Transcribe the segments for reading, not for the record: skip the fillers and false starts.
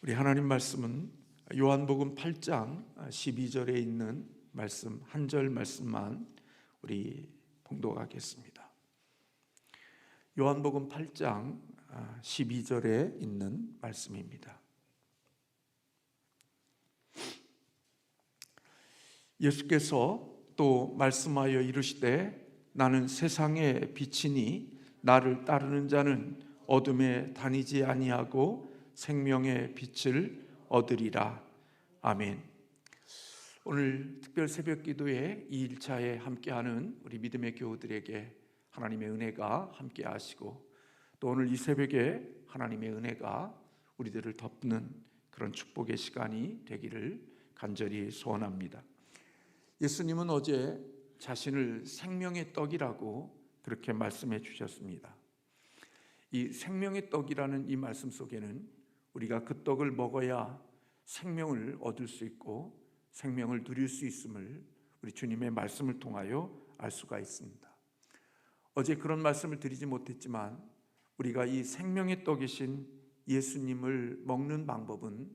우리 하나님 말씀은 요한복음 8장 12절에 있는 말씀 한 절 말씀만 우리 봉독하겠습니다. 요한복음 8장 12절에 있는 말씀입니다. 예수께서 또 말씀하여 이르시되 나는 세상의 빛이니 나를 따르는 자는 어둠에 다니지 아니하고 생명의 빛을 얻으리라. 아멘. 오늘 특별 새벽 기도회 2일차에 함께하는 우리 믿음의 교우들에게 하나님의 은혜가 함께 하시고, 또 오늘 이 새벽에 하나님의 은혜가 우리들을 덮는 그런 축복의 시간이 되기를 간절히 소원합니다. 예수님은 어제 자신을 생명의 떡이라고 그렇게 말씀해 주셨습니다. 이 생명의 떡이라는 이 말씀 속에는 우리가 그 떡을 먹어야 생명을 얻을 수 있고 생명을 누릴 수 있음을 우리 주님의 말씀을 통하여 알 수가 있습니다. 어제 그런 말씀을 드리지 못했지만 우리가 이 생명의 떡이신 예수님을 먹는 방법은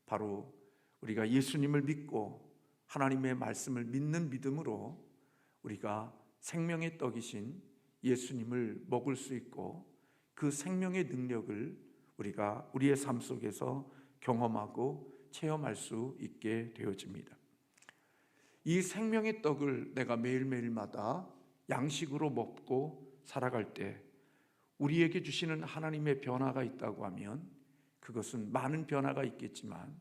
바로 우리가 예수님을 믿고 하나님의 말씀을 믿는 믿음으로 우리가 생명의 떡이신 예수님을 먹을 수 있고 그 생명의 능력을 우리가 우리의 삶 속에서 경험하고 체험할 수 있게 되어집니다. 이 생명의 떡을 내가 매일매일마다 양식으로 먹고 살아갈 때 우리에게 주시는 하나님의 변화가 있다고 하면 그것은 많은 변화가 있겠지만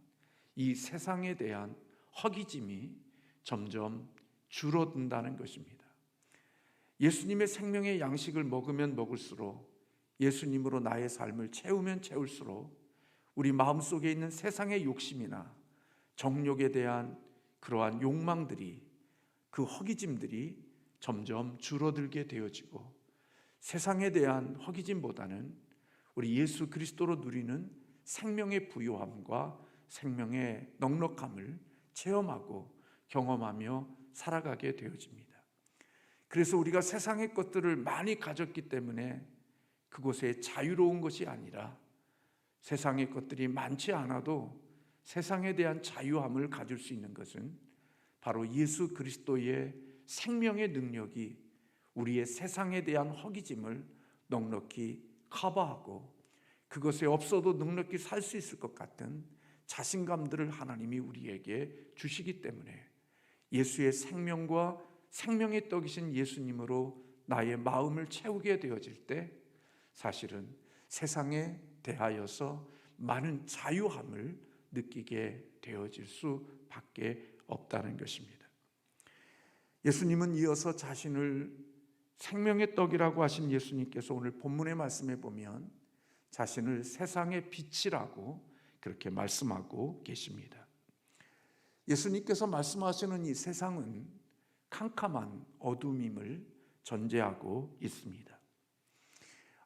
이 세상에 대한 허기짐이 점점 줄어든다는 것입니다. 예수님의 생명의 양식을 먹으면 먹을수록, 예수님으로 나의 삶을 채우면 채울수록 우리 마음속에 있는 세상의 욕심이나 정욕에 대한 그러한 욕망들이, 그 허기짐들이 점점 줄어들게 되어지고, 세상에 대한 허기짐보다는 우리 예수 그리스도로 누리는 생명의 부요함과 생명의 넉넉함을 체험하고 경험하며 살아가게 되어집니다. 그래서 우리가 세상의 것들을 많이 가졌기 때문에 그곳에 자유로운 것이 아니라 세상의 것들이 많지 않아도 세상에 대한 자유함을 가질 수 있는 것은 바로 예수 그리스도의 생명의 능력이 우리의 세상에 대한 허기짐을 넉넉히 커버하고 그것에 없어도 넉넉히 살 수 있을 것 같은 자신감들을 하나님이 우리에게 주시기 때문에 예수의 생명과 생명의 떡이신 예수님으로 나의 마음을 채우게 되어질 때 사실은 세상에 대하여서 많은 자유함을 느끼게 되어질 수밖에 없다는 것입니다. 예수님은 이어서 자신을 생명의 떡이라고 하신 예수님께서 오늘 본문의 말씀에 보면 자신을 세상의 빛이라고 그렇게 말씀하고 계십니다. 예수님께서 말씀하시는 이 세상은 캄캄한 어둠임을 전제하고 있습니다.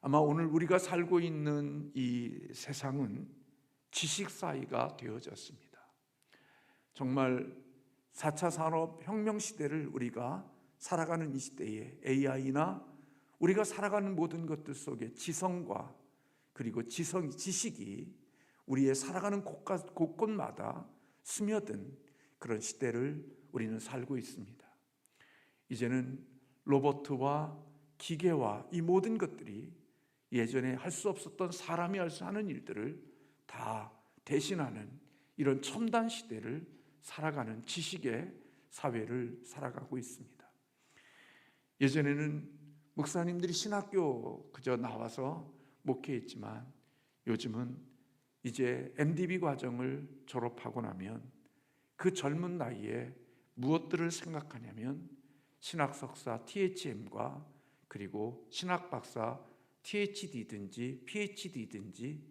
아마 오늘 우리가 살고 있는 이 세상은 지식 사회가 되어졌습니다. 정말 4차 산업혁명 시대를 우리가 살아가는 이 시대에 AI나 우리가 살아가는 모든 것들 속에 지성과 그리고 지식이 우리의 살아가는 곳곳마다 스며든 그런 시대를 우리는 살고 있습니다. 이제는 로봇과 기계와 이 모든 것들이 예전에 할 수 없었던 사람이 할 수 하는 일들을 다 대신하는 이런 첨단 시대를 살아가는 지식의 사회를 살아가고 있습니다. 예전에는 목사님들이 신학교 그저 나와서 목회했지만 요즘은 이제 MDB 과정을 졸업하고 나면 그 젊은 나이에 무엇들을 생각하냐면 신학 석사 THM과 그리고 신학 박사 THD든지 PhD든지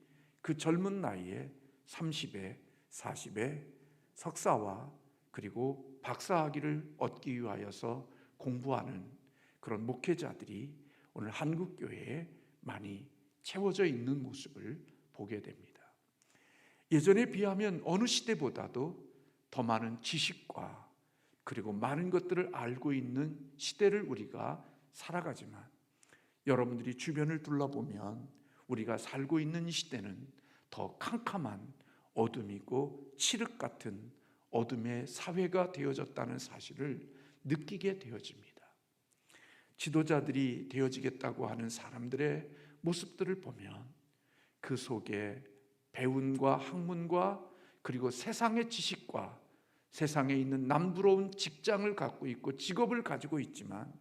그 젊은 나이에 30에 40에 석사와 그리고 박사학위를 얻기 위하여서 공부하는 그런 목회자들이 오늘 한국 교회에 많이 채워져 있는 모습을 보게 됩니다. 예전에 비하면 어느 시대보다도 더 많은 지식과 그리고 많은 것들을 알고 있는 시대를 우리가 살아가지만 여러분들이 주변을 둘러보면 우리가 살고 있는 이 시대는 더 캄캄한 어둠이고 칠흑 같은 어둠의 사회가 되어졌다는 사실을 느끼게 되어집니다. 지도자들이 되어지겠다고 하는 사람들의 모습들을 보면 그 속에 배움과 학문과 그리고 세상의 지식과 세상에 있는 남부러운 직장을 갖고 있고 직업을 가지고 있지만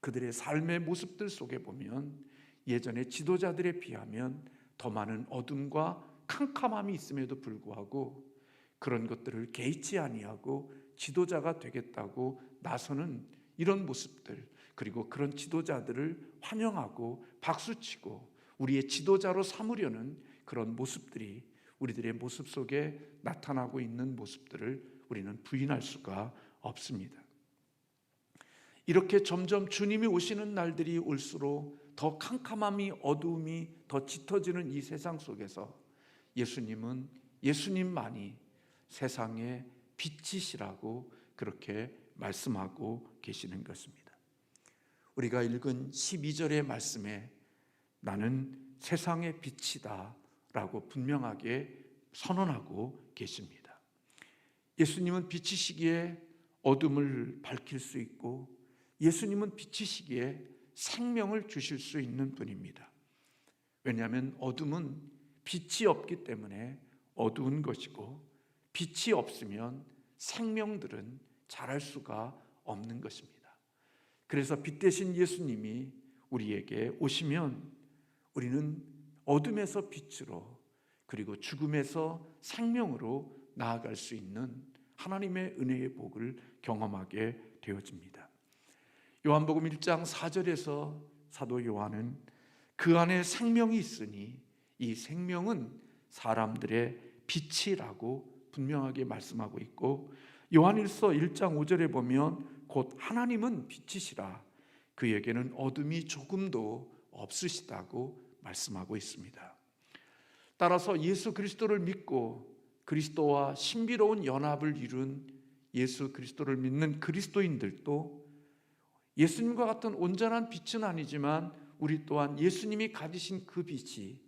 그들의 삶의 모습들 속에 보면 예전의 지도자들에 비하면 더 많은 어둠과 캄캄함이 있음에도 불구하고 그런 것들을 개의치 아니하고 지도자가 되겠다고 나서는 이런 모습들, 그리고 그런 지도자들을 환영하고 박수치고 우리의 지도자로 삼으려는 그런 모습들이 우리들의 모습 속에 나타나고 있는 모습들을 우리는 부인할 수가 없습니다. 이렇게 점점 주님이 오시는 날들이 올수록 더 캄캄함이, 어두움이 더 짙어지는 이 세상 속에서 예수님은, 예수님만이 세상의 빛이시라고 그렇게 말씀하고 계시는 것입니다. 우리가 읽은 12절의 말씀에 나는 세상의 빛이다 라고 분명하게 선언하고 계십니다. 예수님은 빛이시기에 어둠을 밝힐 수 있고 예수님은 빛이시기에 생명을 주실 수 있는 분입니다. 왜냐하면 어둠은 빛이 없기 때문에 어두운 것이고 빛이 없으면 생명들은 자랄 수가 없는 것입니다. 그래서 빛 대신 예수님이 우리에게 오시면 우리는 어둠에서 빛으로 그리고 죽음에서 생명으로 나아갈 수 있는 하나님의 은혜의 복을 경험하게 되어집니다. 요한복음 1장 4절에서 사도 요한은 그 안에 생명이 있으니 이 생명은 사람들의 빛이라고 분명하게 말씀하고 있고, 요한일서 1장 5절에 보면 곧 하나님은 빛이시라 그에게는 어둠이 조금도 없으시다고 말씀하고 있습니다. 따라서 예수 그리스도를 믿고 그리스도와 신비로운 연합을 이룬 예수 그리스도를 믿는 그리스도인들도 예수님과 같은 온전한 빛은 아니지만 우리 또한 예수님이 가지신 그 빛이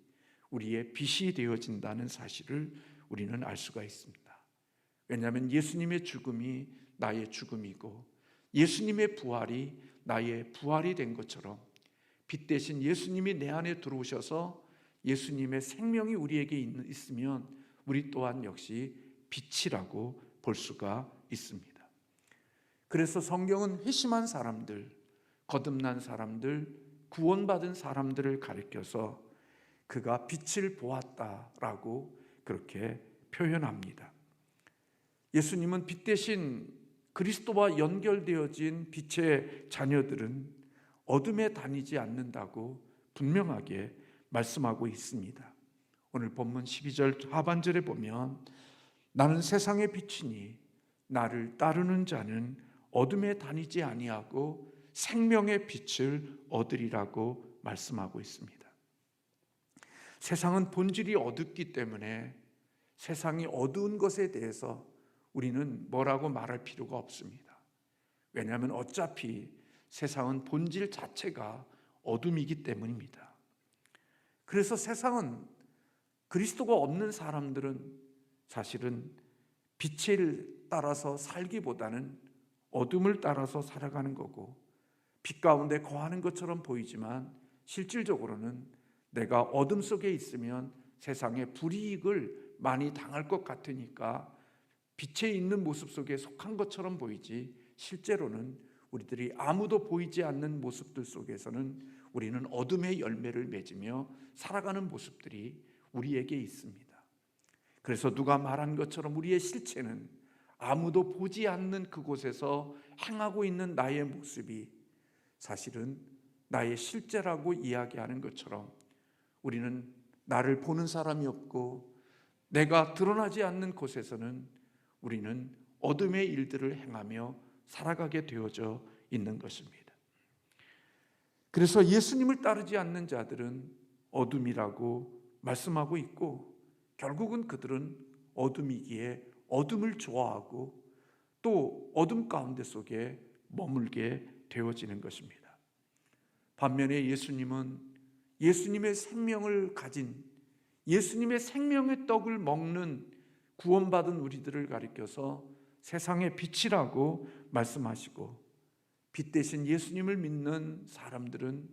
우리의 빛이 되어진다는 사실을 우리는 알 수가 있습니다. 왜냐하면 예수님의 죽음이 나의 죽음이고 예수님의 부활이 나의 부활이 된 것처럼 빛 대신 예수님이 내 안에 들어오셔서 예수님의 생명이 우리에게 있으면 우리 또한 역시 빛이라고 볼 수가 있습니다. 그래서 성경은 회심한 사람들, 거듭난 사람들, 구원받은 사람들을 가리켜서 그가 빛을 보았다라고 그렇게 표현합니다. 예수님은 빛 대신 그리스도와 연결되어진 빛의 자녀들은 어둠에 다니지 않는다고 분명하게 말씀하고 있습니다. 오늘 본문 12절 하반절에 보면 나는 세상의 빛이니 나를 따르는 자는 어둠에 다니지 아니하고 생명의 빛을 얻으리라고 말씀하고 있습니다. 세상은 본질이 어둡기 때문에 세상이 어두운 것에 대해서 우리는 뭐라고 말할 필요가 없습니다. 왜냐하면 어차피 세상은 본질 자체가 어둠이기 때문입니다. 그래서 세상은 그리스도가 없는 사람들은 사실은 빛을 따라서 살기보다는 어둠을 따라서 살아가는 거고, 빛 가운데 거하는 것처럼 보이지만 실질적으로는 내가 어둠 속에 있으면 세상의 불이익을 많이 당할 것 같으니까 빛에 있는 모습 속에 속한 것처럼 보이지, 실제로는 우리들이 아무도 보이지 않는 모습들 속에서는 우리는 어둠의 열매를 맺으며 살아가는 모습들이 우리에게 있습니다. 그래서 누가 말한 것처럼 우리의 실체는 아무도 보지 않는 그곳에서 행하고 있는 나의 모습이 사실은 나의 실제라고 이야기하는 것처럼 우리는 나를 보는 사람이 없고 내가 드러나지 않는 곳에서는 우리는 어둠의 일들을 행하며 살아가게 되어져 있는 것입니다. 그래서 예수님을 따르지 않는 자들은 어둠이라고 말씀하고 있고, 결국은 그들은 어둠이기에 어둠을 좋아하고 또 어둠 가운데 속에 머물게 되어지는 것입니다. 반면에 예수님은 예수님의 생명을 가진, 예수님의 생명의 떡을 먹는 구원받은 우리들을 가리켜서 세상의 빛이라고 말씀하시고, 빛 대신 예수님을 믿는 사람들은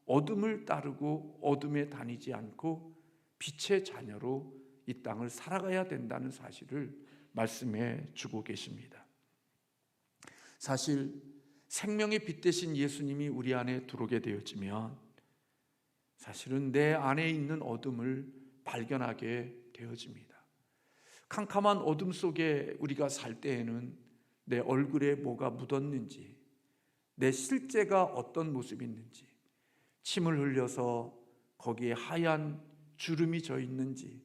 어둠을 따르고 어둠에 다니지 않고 빛의 자녀로 이 땅을 살아가야 된다는 사실을 말씀해 주고 계십니다. 사실 생명의 빛 대신 예수님이 우리 안에 들어오게 되어지면 사실은 내 안에 있는 어둠을 발견하게 되어집니다. 캄캄한 어둠 속에 우리가 살 때에는 내 얼굴에 뭐가 묻었는지, 내 실제가 어떤 모습이 있는지, 침을 흘려서 거기에 하얀 주름이 져 있는지,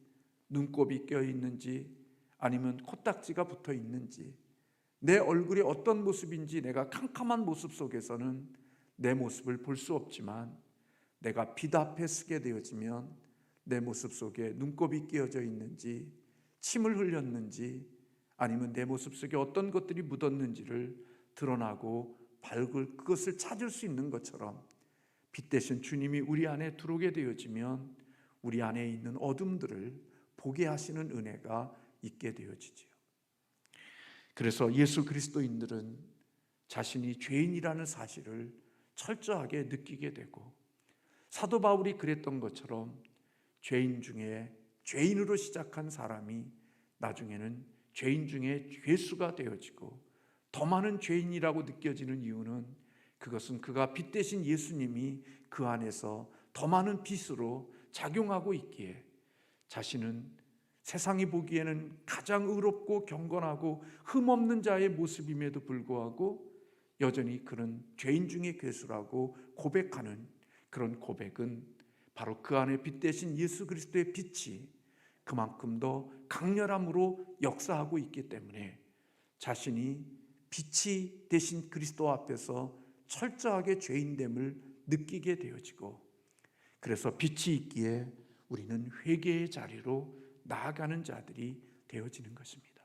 눈곱이 껴 있는지, 아니면 코딱지가 붙어 있는지, 내 얼굴이 어떤 모습인지 내가 캄캄한 모습 속에서는 내 모습을 볼 수 없지만, 내가 빛 앞에 서게 되어지면 내 모습 속에 눈곱이 끼어져 있는지, 침을 흘렸는지, 아니면 내 모습 속에 어떤 것들이 묻었는지를 드러나고 그것을 찾을 수 있는 것처럼, 빛 대신 주님이 우리 안에 들어오게 되어지면 우리 안에 있는 어둠들을 보게 하시는 은혜가 있게 되어지지요. 그래서 예수 그리스도인들은 자신이 죄인이라는 사실을 철저하게 느끼게 되고, 사도 바울이 그랬던 것처럼 죄인 중에 죄인으로 시작한 사람이 나중에는 죄인 중에 죄수가 되어지고, 더 많은 죄인이라고 느껴지는 이유는 그것은 그가 빛 대신 예수님이 그 안에서 더 많은 빛으로 작용하고 있기에, 자신은 세상이 보기에는 가장 의롭고 경건하고 흠없는 자의 모습임에도 불구하고 여전히 그런 죄인 중에 괴수라고 고백하는 그런 고백은 바로 그 안에 빛 대신 예수 그리스도의 빛이 그만큼 더 강렬함으로 역사하고 있기 때문에 자신이 빛이 되신 그리스도 앞에서 철저하게 죄인됨을 느끼게 되어지고, 그래서 빛이 있기에 우리는 회개의 자리로 나아가는 자들이 되어지는 것입니다.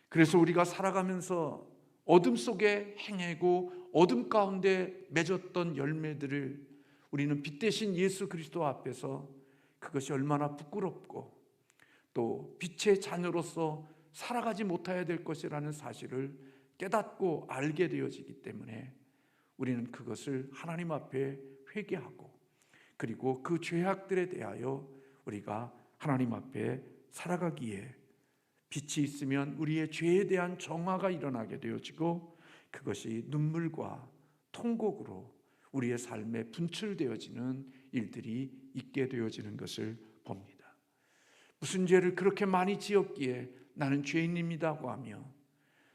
그래서 우리가 살아가면서 어둠 속에 행하고 어둠 가운데 맺었던 열매들을 우리는 빛 대신 예수 그리스도 앞에서 그것이 얼마나 부끄럽고 또 빛의 자녀로서 살아가지 못해야 될 것이라는 사실을 깨닫고 알게 되어지기 때문에 우리는 그것을 하나님 앞에 회개하고, 그리고 그 죄악들에 대하여 우리가 하나님 앞에 살아가기에 빛이 있으면 우리의 죄에 대한 정화가 일어나게 되어지고, 그것이 눈물과 통곡으로 우리의 삶에 분출되어지는 일들이 있게 되어지는 것을 봅니다. 무슨 죄를 그렇게 많이 지었기에 나는 죄인입니다고 하며,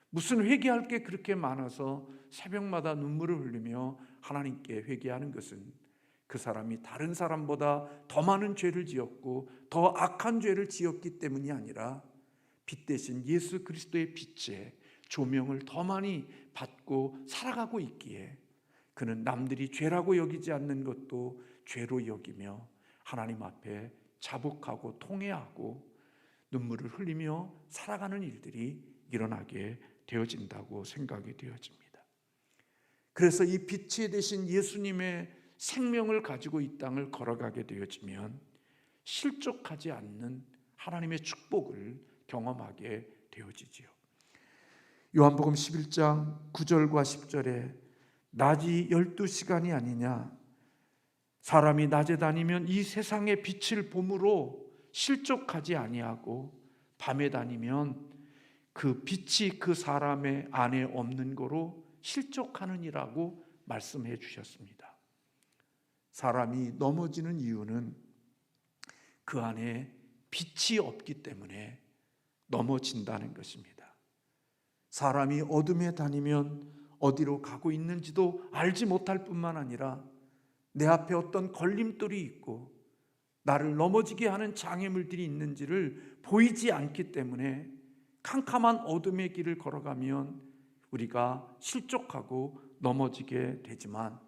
무슨 회개할 게 그렇게 많아서 새벽마다 눈물을 흘리며 하나님께 회개하는 것은 그 사람이 다른 사람보다 더 많은 죄를 지었고 더 악한 죄를 지었기 때문이 아니라 빛 대신 예수 그리스도의 빛에 조명을 더 많이 받고 살아가고 있기에 그는 남들이 죄라고 여기지 않는 것도 죄로 여기며 하나님 앞에 자복하고 통회하고 눈물을 흘리며 살아가는 일들이 일어나게 되어진다고 생각이 되어집니다. 그래서 이 빛이 되신 예수님의 생명을 가지고 이 땅을 걸어가게 되어지면 실족하지 않는 하나님의 축복을 경험하게 되어지지요. 요한복음 11장 9절과 10절에 낮이 12시간이 아니냐, 사람이 낮에 다니면 이 세상의 빛을 봄으로 실족하지 아니하고 밤에 다니면 그 빛이 그 사람의 안에 없는 거로 실족하느니라고 말씀해 주셨습니다. 사람이 넘어지는 이유는 그 안에 빛이 없기 때문에 넘어진다는 것입니다. 사람이 어둠에 다니면 어디로 가고 있는지도 알지 못할 뿐만 아니라 내 앞에 어떤 걸림돌이 있고 나를 넘어지게 하는 장애물들이 있는지를 보이지 않기 때문에 캄캄한 어둠의 길을 걸어가면 우리가 실족하고 넘어지게 되지만,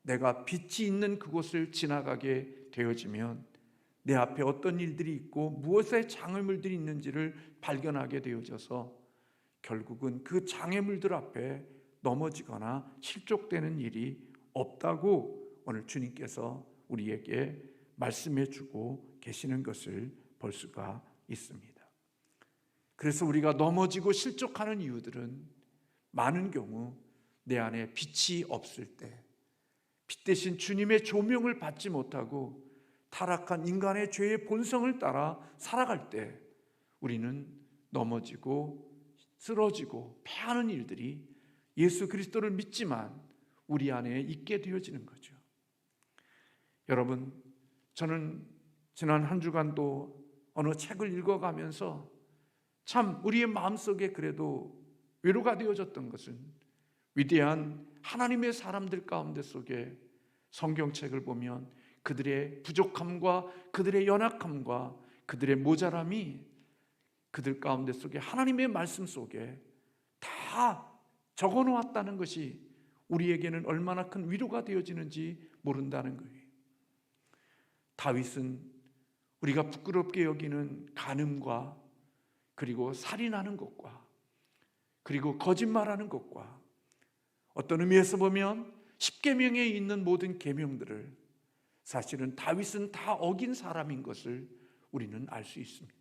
내가 빛이 있는 그곳을 지나가게 되어지면 내 앞에 어떤 일들이 있고 무엇의 장애물들이 있는지를 발견하게 되어져서 결국은 그 장애물들 앞에 넘어지거나 실족되는 일이 없다고 오늘 주님께서 우리에게 말씀해 주고 계시는 것을 볼 수가 있습니다. 그래서 우리가 넘어지고 실족하는 이유들은 많은 경우 내 안에 빛이 없을 때, 빛 대신 주님의 조명을 받지 못하고 타락한 인간의 죄의 본성을 따라 살아갈 때 우리는 넘어지고 쓰러지고 패하는 일들이 예수 그리스도를 믿지만 우리 안에 있게 되어지는 거죠. 여러분, 저는 지난 한 주간도 어느 책을 읽어가면서 참 우리의 마음속에 그래도 위로가 되어졌던 것은 위대한 하나님의 사람들 가운데 속에 성경책을 보면 그들의 부족함과 그들의 연약함과 그들의 모자람이 그들 가운데 속에 하나님의 말씀 속에 다 적어 놓았다는 것이 우리에게는 얼마나 큰 위로가 되어지는지 모른다는 거예요. 다윗은 우리가 부끄럽게 여기는 간음과 그리고 살인하는 것과 그리고 거짓말하는 것과 어떤 의미에서 보면 십계명에 있는 모든 계명들을 사실은 다윗은 다 어긴 사람인 것을 우리는 알 수 있습니다.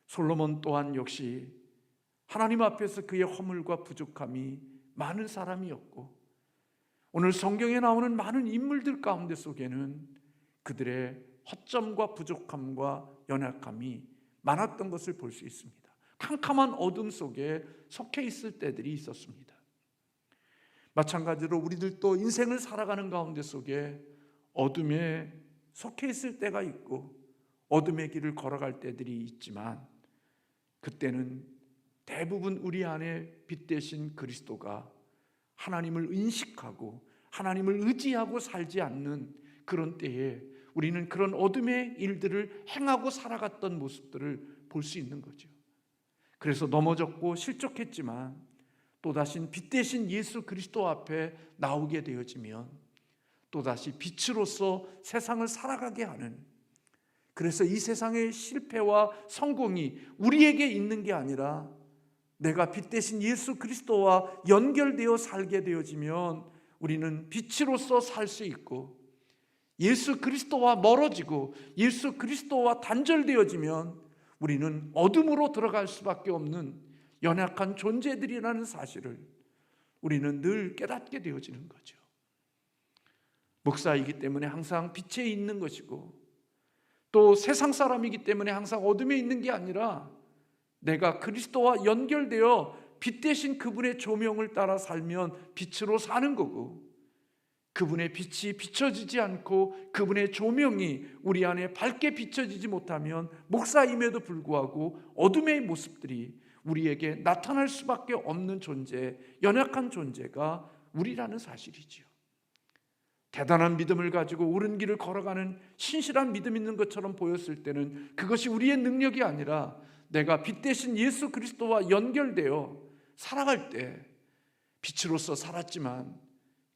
솔로몬 또한 역시 하나님 앞에서 그의 허물과 부족함이 많은 사람이었고 오늘 성경에 나오는 많은 인물들 가운데 속에는 그들의 허점과 부족함과 연약함이 많았던 것을 볼 수 있습니다. 캄캄한 어둠 속에 속해 있을 때들이 있었습니다. 마찬가지로 우리들도 인생을 살아가는 가운데 속에 어둠에 속해 있을 때가 있고 어둠의 길을 걸어갈 때들이 있지만 그때는 대부분 우리 안에 빛 대신 그리스도가 하나님을 인식하고 하나님을 의지하고 살지 않는 그런 때에 우리는 그런 어둠의 일들을 행하고 살아갔던 모습들을 볼 수 있는 거죠. 그래서 넘어졌고 실족했지만 또다시 빛 대신 예수 그리스도 앞에 나오게 되어지면 또다시 빛으로서 세상을 살아가게 하는, 그래서 이 세상의 실패와 성공이 우리에게 있는 게 아니라 내가 빛 대신 예수 그리스도와 연결되어 살게 되어지면 우리는 빛으로서 살 수 있고, 예수 그리스도와 멀어지고 예수 그리스도와 단절되어지면 우리는 어둠으로 들어갈 수밖에 없는 연약한 존재들이라는 사실을 우리는 늘 깨닫게 되어지는 거죠. 목사이기 때문에 항상 빛에 있는 것이고 또 세상 사람이기 때문에 항상 어둠에 있는 게 아니라 내가 그리스도와 연결되어 빛 대신 그분의 조명을 따라 살면 빛으로 사는 거고, 그분의 빛이 비춰지지 않고 그분의 조명이 우리 안에 밝게 비춰지지 못하면 목사임에도 불구하고 어둠의 모습들이 우리에게 나타날 수밖에 없는 존재, 연약한 존재가 우리라는 사실이지요. 대단한 믿음을 가지고 옳은 길을 걸어가는 신실한 믿음 있는 것처럼 보였을 때는 그것이 우리의 능력이 아니라 내가 빛 대신 예수 그리스도와 연결되어 살아갈 때 빛으로서 살았지만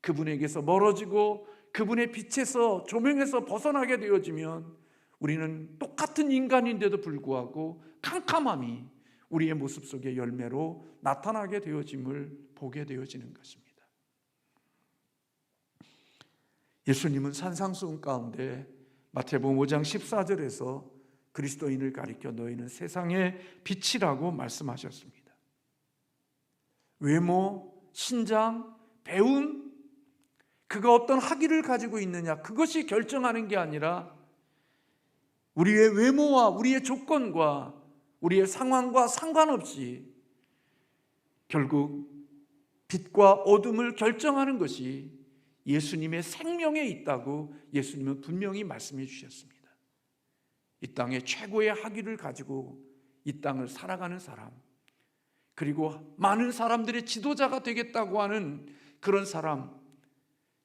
그분에게서 멀어지고 그분의 빛에서 조명에서 벗어나게 되어지면 우리는 똑같은 인간인데도 불구하고 캄캄함이 우리의 모습 속의 열매로 나타나게 되어짐을 보게 되어지는 것입니다. 예수님은 산상수훈 가운데 마태복음 5장 14절에서 그리스도인을 가리켜 너희는 세상의 빛이라고 말씀하셨습니다. 외모, 신장, 배움, 그가 어떤 학위를 가지고 있느냐, 그것이 결정하는 게 아니라 우리의 외모와 우리의 조건과 우리의 상황과 상관없이 결국 빛과 어둠을 결정하는 것이 예수님의 생명에 있다고 예수님은 분명히 말씀해 주셨습니다. 이 땅의 최고의 학위를 가지고 이 땅을 살아가는 사람, 그리고 많은 사람들의 지도자가 되겠다고 하는 그런 사람,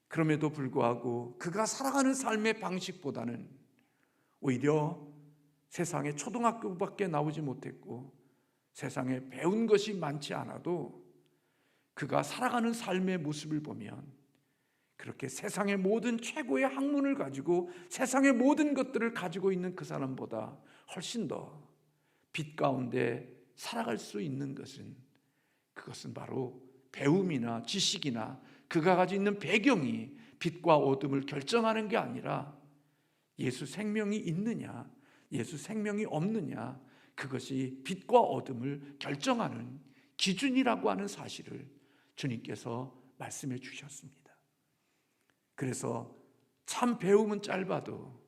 그럼에도 불구하고 그가 살아가는 삶의 방식보다는 오히려 세상에 초등학교밖에 나오지 못했고 세상에 배운 것이 많지 않아도 그가 살아가는 삶의 모습을 보면 그렇게 세상의 모든 최고의 학문을 가지고 세상의 모든 것들을 가지고 있는 그 사람보다 훨씬 더 빛 가운데 살아갈 수 있는 것은, 그것은 바로 배움이나 지식이나 그가 가지고 있는 배경이 빛과 어둠을 결정하는 게 아니라 예수 생명이 있느냐 예수 생명이 없느냐, 그것이 빛과 어둠을 결정하는 기준이라고 하는 사실을 주님께서 말씀해 주셨습니다. 그래서 참 배움은 짧아도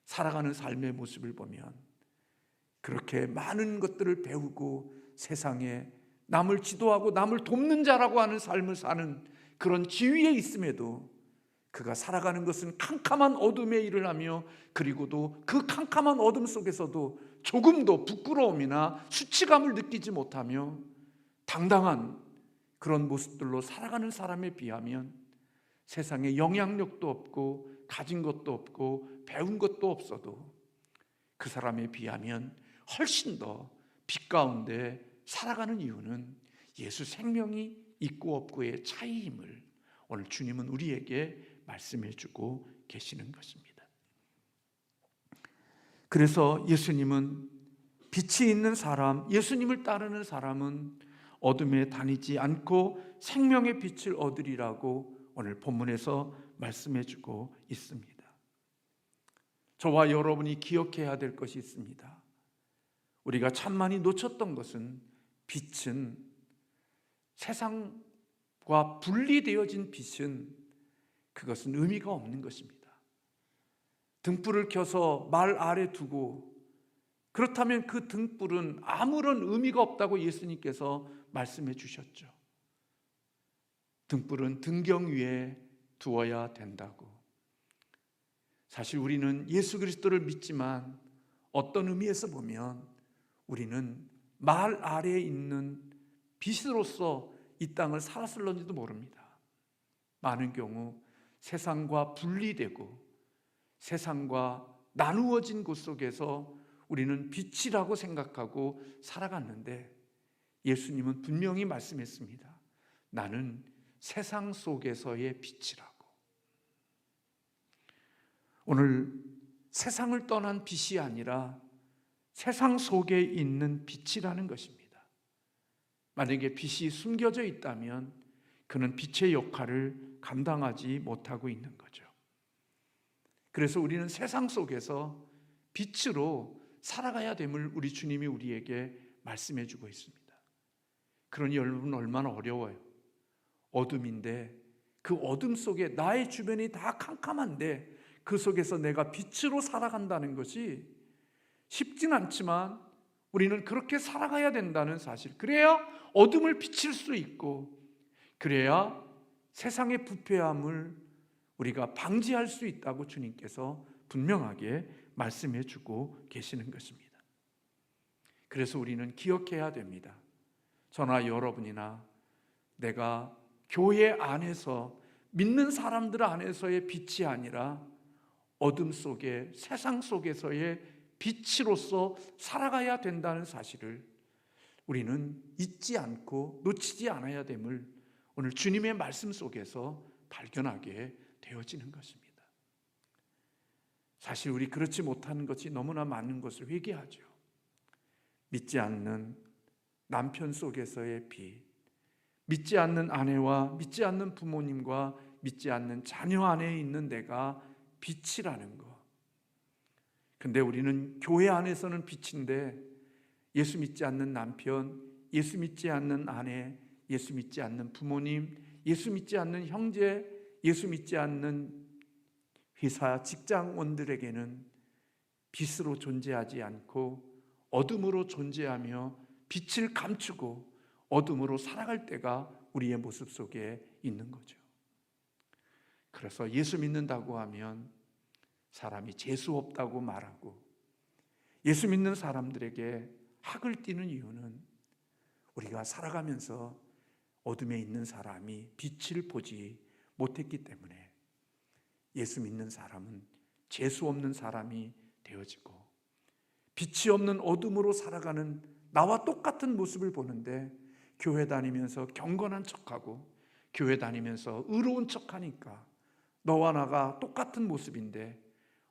살아가는 삶의 모습을 보면 그렇게 많은 것들을 배우고 세상에 남을 지도하고 남을 돕는 자라고 하는 삶을 사는 그런 지위에 있음에도 그가 살아가는 것은 캄캄한 어둠에 일을 하며, 그리고도 그 캄캄한 어둠 속에서도 조금도 부끄러움이나 수치감을 느끼지 못하며 당당한 그런 모습들로 살아가는 사람에 비하면 세상에 영향력도 없고 가진 것도 없고 배운 것도 없어도 그 사람에 비하면 훨씬 더 빛 가운데 살아가는 이유는 예수 생명이 있고 없고의 차이임을 오늘 주님은 우리에게 말씀해 주고 계시는 것입니다. 그래서 예수님은 빛이 있는 사람, 예수님을 따르는 사람은 어둠에 다니지 않고 생명의 빛을 얻으리라고 오늘 본문에서 말씀해 주고 있습니다. 저와 여러분이 기억해야 될 것이 있습니다. 우리가 참 많이 놓쳤던 것은 빛은, 세상과 분리되어진 빛은 그것은 의미가 없는 것입니다. 등불을 켜서 말 아래 두고 그렇다면 그 등불은 아무런 의미가 없다고 예수님께서 말씀해 주셨죠. 등불은 등경 위에 두어야 된다고. 사실 우리는 예수 그리스도를 믿지만 어떤 의미에서 보면 우리는 말 아래에 있는 빛으로서 이 땅을 살았을런지도 모릅니다. 많은 경우 세상과 분리되고 세상과 나누어진 곳 속에서 우리는 빛이라고 생각하고 살아갔는데 예수님은 분명히 말씀했습니다. 나는 세상 속에서의 빛이라고. 오늘 세상을 떠난 빛이 아니라 세상 속에 있는 빛이라는 것입니다. 만약에 빛이 숨겨져 있다면 그는 빛의 역할을 감당하지 못하고 있는 거죠. 그래서 우리는 세상 속에서 빛으로 살아가야 됨을 우리 주님이 우리에게 말씀해 주고 있습니다. 그러니 여러분 얼마나 어려워요. 어둠인데 그 어둠 속에 나의 주변이 다 캄캄한데 그 속에서 내가 빛으로 살아간다는 것이 쉽진 않지만 우리는 그렇게 살아가야 된다는 사실, 그래야 어둠을 비칠 수 있고 그래야 세상의 부패함을 우리가 방지할 수 있다고 주님께서 분명하게 말씀해 주고 계시는 것입니다. 그래서 우리는 기억해야 됩니다. 저나 여러분이나 내가 교회 안에서 믿는 사람들 안에서의 빛이 아니라 어둠 속에 세상 속에서의 빛으로서 살아가야 된다는 사실을 우리는 잊지 않고 놓치지 않아야 됨을 오늘 주님의 말씀 속에서 발견하게 되어지는 것입니다. 사실 우리 그렇지 못하는 것이 너무나 많은 것을 회개하죠. 믿지 않는 남편 속에서의 빛, 믿지 않는 아내와 믿지 않는 부모님과 믿지 않는 자녀 안에 있는 내가 빛이라는 것. 근데 우리는 교회 안에서는 빛인데 예수 믿지 않는 남편, 예수 믿지 않는 아내, 예수 믿지 않는 부모님, 예수 믿지 않는 형제, 예수 믿지 않는 회사 직장원들에게는 빛으로 존재하지 않고 어둠으로 존재하며 빛을 감추고 어둠으로 살아갈 때가 우리의 모습 속에 있는 거죠. 그래서 예수 믿는다고 하면 사람이 재수 없다고 말하고 예수 믿는 사람들에게 학을 띠는 이유는 우리가 살아가면서 어둠에 있는 사람이 빛을 보지 못했기 때문에 예수 믿는 사람은 재수 없는 사람이 되어지고 빛이 없는 어둠으로 살아가는 나와 똑같은 모습을 보는데 교회 다니면서 경건한 척하고 교회 다니면서 의로운 척하니까 너와 나가 똑같은 모습인데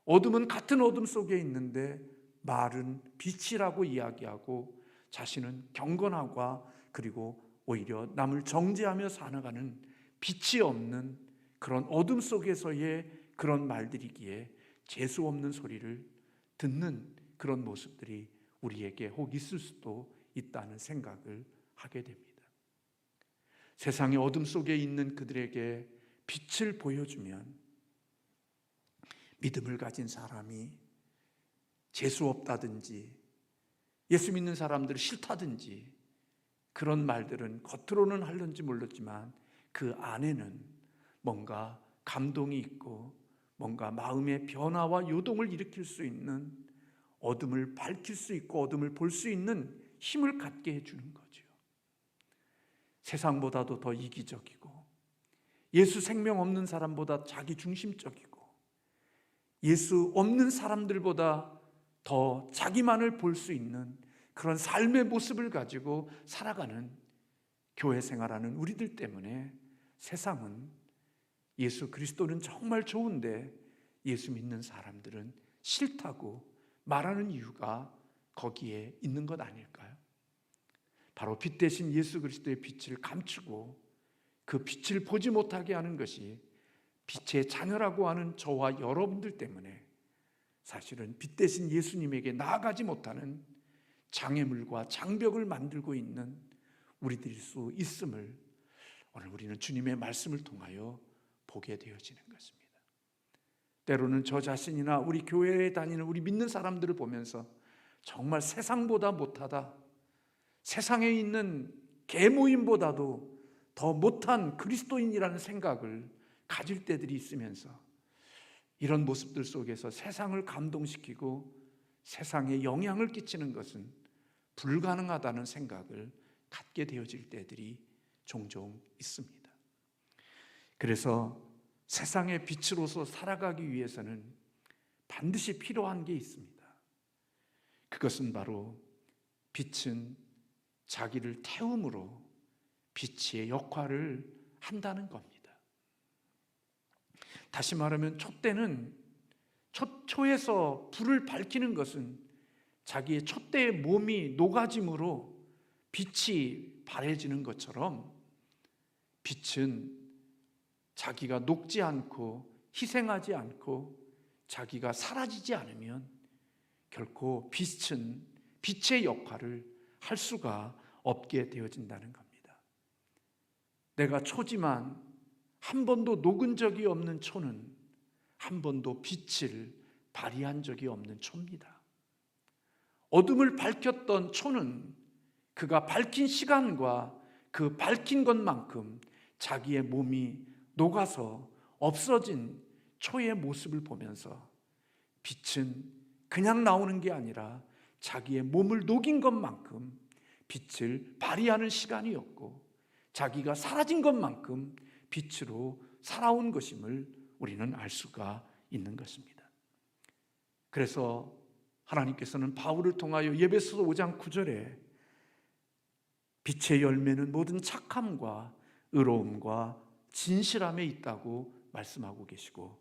어둠은 같은 어둠 속에 있는데 말은 빛이라고 이야기하고 자신은 경건하고 그리고 오히려 남을 정죄하며 살아가는 빛이 없는 그런 어둠 속에서의 그런 말들이기에 재수 없는 소리를 듣는 그런 모습들이 우리에게 혹 있을 수도 있다는 생각을 하게 됩니다. 세상의 어둠 속에 있는 그들에게 빛을 보여주면 믿음을 가진 사람이 재수없다든지 예수 믿는 사람들을 싫다든지 그런 말들은 겉으로는 하는지 몰랐지만 그 안에는 뭔가 감동이 있고 뭔가 마음의 변화와 요동을 일으킬 수 있는, 어둠을 밝힐 수 있고 어둠을 볼 수 있는 힘을 갖게 해주는 거죠. 세상보다도 더 이기적이고 예수 생명 없는 사람보다 자기 중심적이고 예수 없는 사람들보다 더 자기만을 볼 수 있는 그런 삶의 모습을 가지고 살아가는 교회 생활하는 우리들 때문에 세상은 예수 그리스도는 정말 좋은데 예수 믿는 사람들은 싫다고 말하는 이유가 거기에 있는 것 아닐까요? 바로 빛 대신 예수 그리스도의 빛을 감추고 그 빛을 보지 못하게 하는 것이 빛의 자녀라고 하는 저와 여러분들 때문에 사실은 빛 대신 예수님에게 나아가지 못하는 장애물과 장벽을 만들고 있는 우리들일 수 있음을 오늘 우리는 주님의 말씀을 통하여 보게 되어지는 것입니다. 때로는 저 자신이나 우리 교회에 다니는 우리 믿는 사람들을 보면서 정말 세상보다 못하다, 세상에 있는 개모임보다도 더 못한 그리스도인이라는 생각을 가질 때들이 있으면서 이런 모습들 속에서 세상을 감동시키고 세상에 영향을 끼치는 것은 불가능하다는 생각을 갖게 되어질 때들이 종종 있습니다. 그래서 세상의 빛으로서 살아가기 위해서는 반드시 필요한 게 있습니다. 그것은 바로 빛은 자기를 태움으로 빛의 역할을 한다는 겁니다. 다시 말하면 촛대는 초에서 불을 밝히는 것은 자기의 촛대의 몸이 녹아짐으로 빛이 바래지는 것처럼 빛은 자기가 녹지 않고 희생하지 않고 자기가 사라지지 않으면 결코 빛은 빛의 역할을 할 수가 없게 되어진다는 겁니다. 내가 초지만 한 번도 녹은 적이 없는 초는 한 번도 빛을 발휘한 적이 없는 초입니다. 어둠을 밝혔던 초는 그가 밝힌 시간과 그 밝힌 것만큼 자기의 몸이 녹아서 없어진 초의 모습을 보면서 빛은 그냥 나오는 게 아니라 자기의 몸을 녹인 것만큼 빛을 발휘하는 시간이었고 자기가 사라진 것만큼 빛으로 살아온 것임을 우리는 알 수가 있는 것입니다. 그래서 하나님께서는 바울을 통하여 에베소서 5장 9절에 빛의 열매는 모든 착함과 의로움과 진실함에 있다고 말씀하고 계시고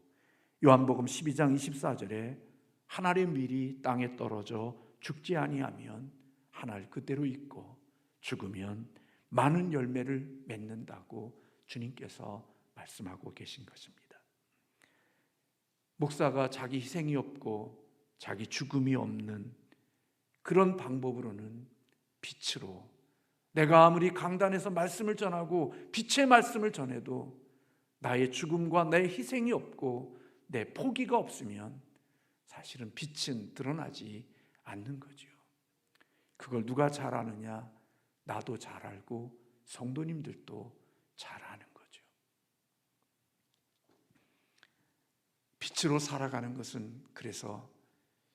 요한복음 12장 24절에 하늘의 밀이 땅에 떨어져 죽지 아니하면 하늘 그대로 있고 죽으면 많은 열매를 맺는다고 주님께서 말씀하고 계신 것입니다. 목사가 자기 희생이 없고 자기 죽음이 없는 그런 방법으로는 빛으로 내가 아무리 강단에서 말씀을 전하고 빛의 말씀을 전해도 나의 죽음과 내 희생이 없고 내 포기가 없으면 사실은 빛은 드러나지 않는 거죠. 그걸 누가 잘 아느냐? 나도 잘 알고 성도님들도 잘 아는 거죠. 빛으로 살아가는 것은 그래서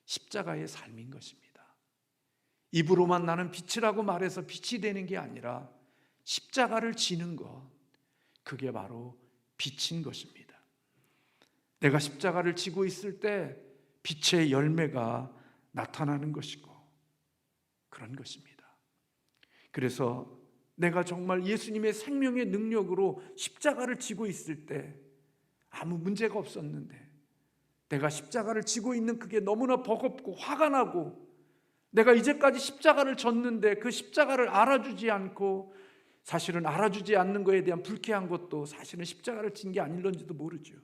십자가의 삶인 것입니다. 입으로만 나는 빛이라고 말해서 빛이 되는 게 아니라 십자가를 지는 것, 그게 바로 빛인 것입니다. 내가 십자가를 지고 있을 때 빛의 열매가 나타나는 것이고 그런 것입니다. 그래서 내가 정말 예수님의 생명의 능력으로 십자가를 지고 있을 때 아무 문제가 없었는데 내가 십자가를 지고 있는 그게 너무나 버겁고 화가 나고 내가 이제까지 십자가를 졌는데 그 십자가를 알아주지 않고 사실은 알아주지 않는 것에 대한 불쾌한 것도 사실은 십자가를 진 게 아닐런지도 모르죠.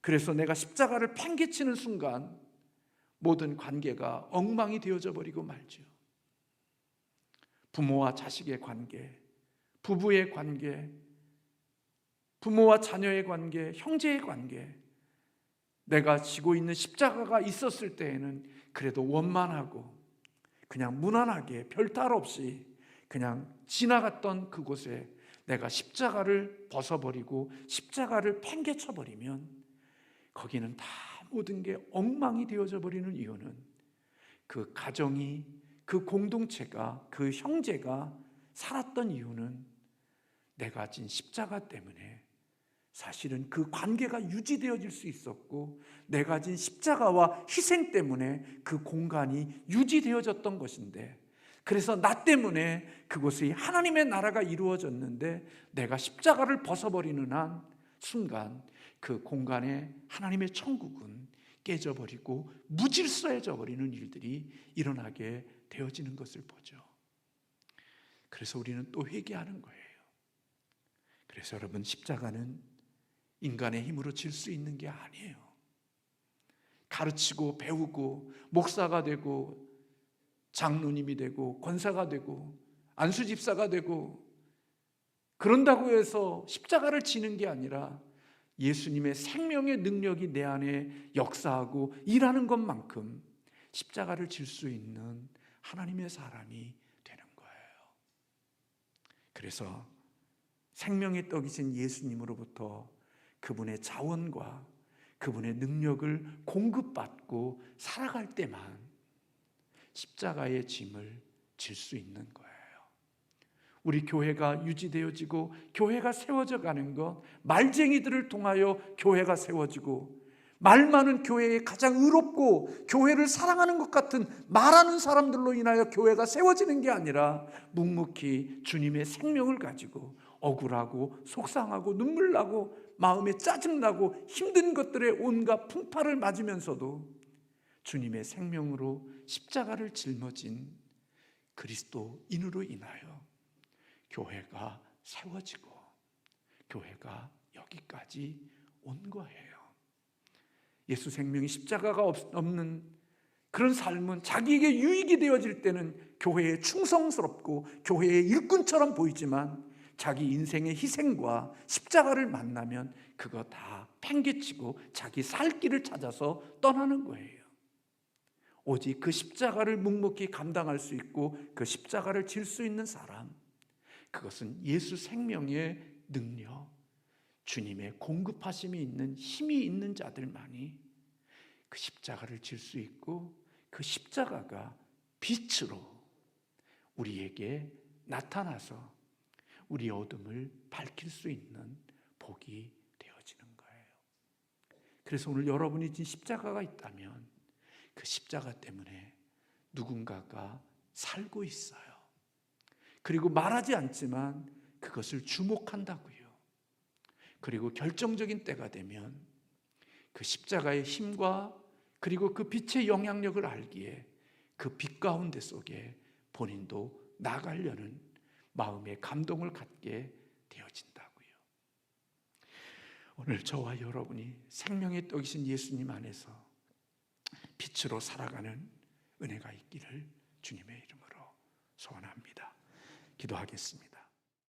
그래서 내가 십자가를 팽개치는 순간 모든 관계가 엉망이 되어져 버리고 말죠. 부모와 자식의 관계, 부부의 관계, 부모와 자녀의 관계, 형제의 관계, 내가 지고 있는 십자가가 있었을 때에는 그래도 원만하고 그냥 무난하게 별탈 없이 그냥 지나갔던 그곳에 내가 십자가를 벗어버리고 십자가를 팽개쳐버리면 거기는 다 모든 게 엉망이 되어져 버리는 이유는 그 가정이, 그 공동체가, 그 형제가 살았던 이유는 내가 진 십자가 때문에 사실은 그 관계가 유지되어질 수 있었고, 내가 진 십자가와 희생 때문에 그 공간이 유지되어졌던 것인데, 그래서 나 때문에 그곳에 하나님의 나라가 이루어졌는데 내가 십자가를 벗어버리는 한 순간 그 공간에 하나님의 천국은 깨져버리고 무질서해져 버리는 일들이 일어나게 되어지는 것을 보죠. 그래서 우리는 또 회개하는 거예요. 그래서 여러분, 십자가는 인간의 힘으로 질 수 있는 게 아니에요. 가르치고 배우고 목사가 되고 장로님이 되고 권사가 되고 안수집사가 되고 그런다고 해서 십자가를 지는 게 아니라 예수님의 생명의 능력이 내 안에 역사하고 일하는 것만큼 십자가를 질 수 있는 하나님의 사람이 되는 거예요. 그래서 생명의 떡이신 예수님으로부터 그분의 자원과 그분의 능력을 공급받고 살아갈 때만 십자가의 짐을 질 수 있는 거예요. 우리 교회가 유지되어지고 교회가 세워져 가는 것, 말쟁이들을 통하여 교회가 세워지고 말 많은 교회에 가장 의롭고 교회를 사랑하는 것 같은 말하는 사람들로 인하여 교회가 세워지는 게 아니라 묵묵히 주님의 생명을 가지고 억울하고 속상하고 눈물 나고 마음에 짜증나고 힘든 것들의 온갖 풍파를 맞으면서도 주님의 생명으로 십자가를 짊어진 그리스도인으로 인하여 교회가 세워지고 교회가 여기까지 온 거예요. 예수 생명이 십자가가 없는 그런 삶은 자기에게 유익이 되어질 때는 교회에 충성스럽고 교회의 일꾼처럼 보이지만 자기 인생의 희생과 십자가를 만나면 그거 다 팽개치고 자기 살 길을 찾아서 떠나는 거예요. 오직 그 십자가를 묵묵히 감당할 수 있고 그 십자가를 질 수 있는 사람, 그것은 예수 생명의 능력, 주님의 공급하심이 있는 힘이 있는 자들만이 그 십자가를 질 수 있고 그 십자가가 빛으로 우리에게 나타나서 우리의 어둠을 밝힐 수 있는 복이 되어지는 거예요. 그래서 오늘 여러분이 진 십자가가 있다면 그 십자가 때문에 누군가가 살고 있어요. 그리고 말하지 않지만 그것을 주목한다고요. 그리고 결정적인 때가 되면 그 십자가의 힘과 그리고 그 빛의 영향력을 알기에 그 빛 가운데 속에 본인도 나가려는 마음의 감동을 갖게 되어진다고요. 오늘 저와 여러분이 생명의 떡이신 예수님 안에서 빛으로 살아가는 은혜가 있기를 주님의 이름으로 소원합니다. 기도하겠습니다.